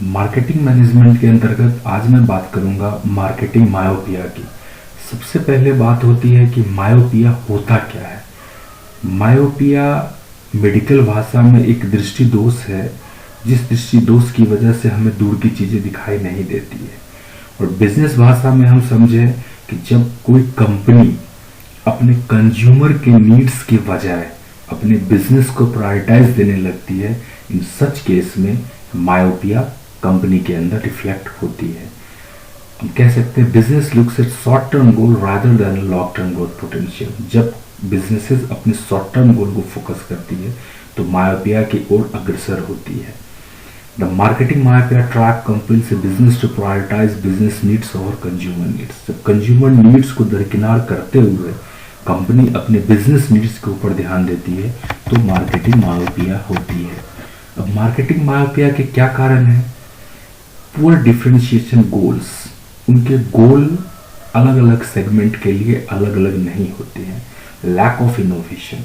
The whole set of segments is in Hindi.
मार्केटिंग मैनेजमेंट के अंतर्गत आज मैं बात करूंगा मार्केटिंग मायोपिया की। सबसे पहले बात होती है कि मायोपिया होता क्या है। मायोपिया मेडिकल भाषा में एक दृष्टि दोष है, जिस दृष्टि दोष की वजह से हमें दूर की चीजें दिखाई नहीं देती है। और बिजनेस भाषा में हम समझे कि जब कोई कंपनी अपने कंज्यूमर के नीड्स की बजाय अपने बिजनेस को प्रायोरिटाइज देने लगती है, इन सच केस में मायोपिया कंपनी के अंदर रिफ्लेक्ट होती है। हम कह सकते हैं business looks at short term goal rather than long term growth potential. जब बिजनेसेस अपने शॉर्ट टर्म गोल को फोकस करती है तो मायोपिया की ओर अग्रसर होती है। The marketing myopia track companies business to prioritise business needs और कंज्यूमर नीड्स। जब कंज्यूमर नीड्स को दरकिनार करते हुए कंपनी अपने बिजनेस नीड्स के ऊपर ध्यान देती है तो मार्केटिंग मायोपिया होती है। अब मार्केटिंग मायोपिया के क्या कारण है? Poor differentiation goals. उनके गोल अलग अलग सेगमेंट के लिए अलग अलग नहीं होते हैं। Lack of innovation.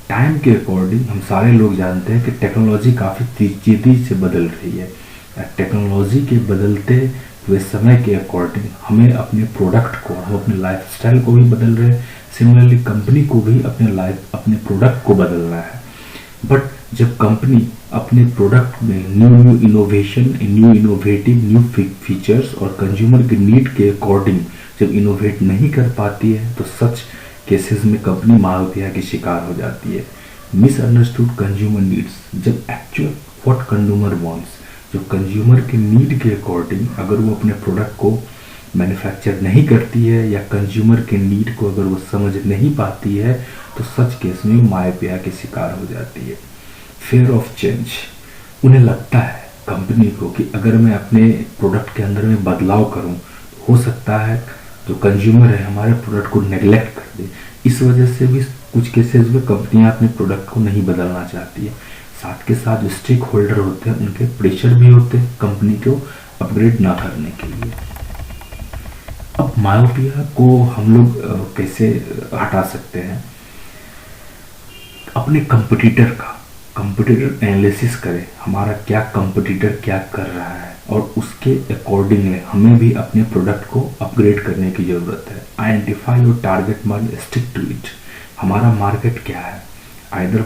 टाइम के अकॉर्डिंग हम सारे लोग जानते हैं कि टेक्नोलॉजी काफ़ी तेजी से बदल रही है। टेक्नोलॉजी के बदलते हुए समय के अकॉर्डिंग हमें अपने प्रोडक्ट को, हम अपने लाइफस्टाइल को भी बदल रहे हैं। सिमिलरली कंपनी को भी अपने प्रोडक्ट को बदलना है। बट जब कंपनी अपने प्रोडक्ट में new innovation, new innovative, new features और कंज्यूमर के नीड के अकॉर्डिंग जब इनोवेट नहीं कर पाती है तो सच केसेस में कंपनी मायोपिया की शिकार हो जाती है। Misunderstood consumer needs. जब एक्चुअल व्हाट कंज्यूमर वांट्स, जो कंज्यूमर के नीड के अकॉर्डिंग अगर वो अपने प्रोडक्ट को मैन्युफैक्चर नहीं करती है या कंज्यूमर के नीड को अगर वो समझ नहीं पाती है तो सच केस में मायोपिया की शिकार हो जाती है। Fair of change. उन्हें लगता है कंपनी को कि अगर मैं अपने प्रोडक्ट के अंदर में बदलाव करूं तो हो सकता है जो कंज्यूमर है हमारे प्रोडक्ट को नेग्लेक्ट कर दे। इस वजह से भी कुछ केसेस में कंपनियां अपने प्रोडक्ट को नहीं बदलना चाहती है। साथ के साथ जो स्टेक होल्डर होते हैं उनके प्रेशर भी होते हैं कंपनी को अपग्रेड ना करने के लिए। अब मायोपिया को हम लोग कैसे हटा सकते हैं? अपने कंपटीटर एनालिसिस करें, हमारा क्या कंपटीटर क्या कर रहा है और उसके अकॉर्डिंगली हमें भी अपने प्रोडक्ट को अपग्रेड करने की जरूरत है। Identify your target market, stick to it. हमारा मार्केट क्या है? आइदर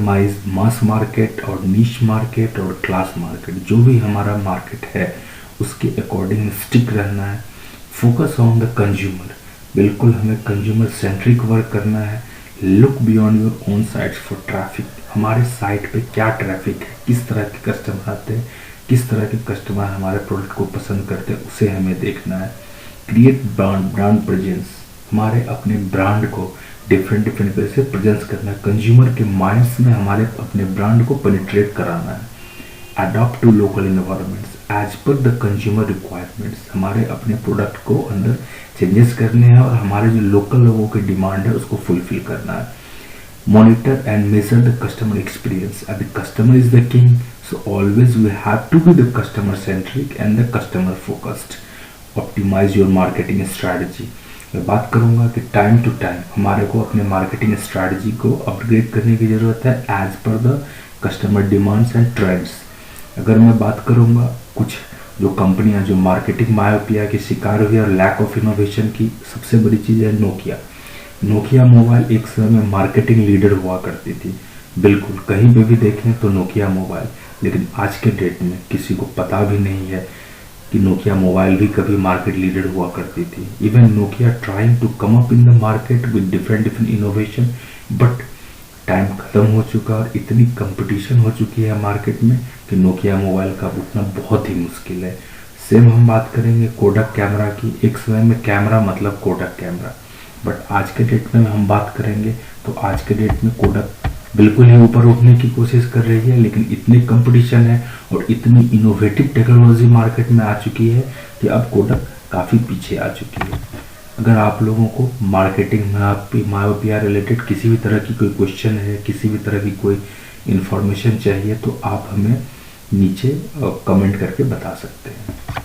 मास मार्केट और नीश मार्केट और क्लास मार्केट। जो भी हमारा मार्केट है उसके अकॉर्डिंग स्टिक रहना है। Focus on the consumer. बिल्कुल हमें कंज्यूमर सेंट्रिक वर्क करना है। Look beyond your own sites for traffic. हमारे साइट पे क्या ट्रैफिक है, किस तरह के कस्टमर आते हैं, किस तरह के कस्टमर हमारे प्रोडक्ट को पसंद करते हैं, उसे हमें देखना है। Create brand presence. हमारे अपने ब्रांड को डिफरेंट वे से प्रेजेंस करना है। कंज्यूमर के माइंड्स में हमारे अपने ब्रांड को पेनिट्रेट कराना है। Adopt to local environments as per the consumer requirements. हमारे अपने प्रोडक्ट को अंदर चेंजेस करने हैं और हमारे जो लोकल लोगों की डिमांड है उसको फुलफिल करना है। Monitor and measure the customer experience. The customer is the king, so always we have to be the customer centric and the customer focused. Optimise your marketing strategy. मैं बात करूंगा कि टाइम टू टाइम हमारे को अपने मार्केटिंग स्ट्रैटेजी को अपग्रेड करने की जरूरत है as per the customer demands and trends. अगर मैं बात करूंगा कुछ जो कंपनियां जो मार्केटिंग मायोपिया की शिकार हुई और लैक ऑफ इनोवेशन की, सबसे बड़ी चीज़ है नोकिया मोबाइल एक समय में मार्केटिंग लीडर हुआ करती थी। बिल्कुल कहीं पे भी देखें तो नोकिया मोबाइल। लेकिन आज के डेट में किसी को पता भी नहीं है कि नोकिया मोबाइल भी कभी मार्केट लीडर हुआ करती थी। Even Nokia trying to come up in the market with different innovation, but time खत्म हो चुका और इतनी कंपटीशन हो चुकी है मार्केट में कि नोकिया मोबाइल का उठना बहुत ही मुश्किल है। सेम हम बात करेंगे कोडक कैमरा की। एक समय में कैमरा मतलब कोडक कैमरा, बट आज के डेट में हम बात करेंगे तो आज के डेट में कोडक बिल्कुल ही ऊपर उठने की कोशिश कर रही है। लेकिन इतनी कंपटीशन है और इतनी इनोवेटिव टेक्नोलॉजी मार्केट में आ चुकी है कि अब कोडक काफ़ी पीछे आ चुकी है। अगर आप लोगों को मार्केटिंग मायोपिया रिलेटेड किसी भी तरह की कोई क्वेश्चन है, किसी भी तरह की कोई इन्फॉर्मेशन चाहिए तो आप हमें नीचे कमेंट करके बता सकते हैं।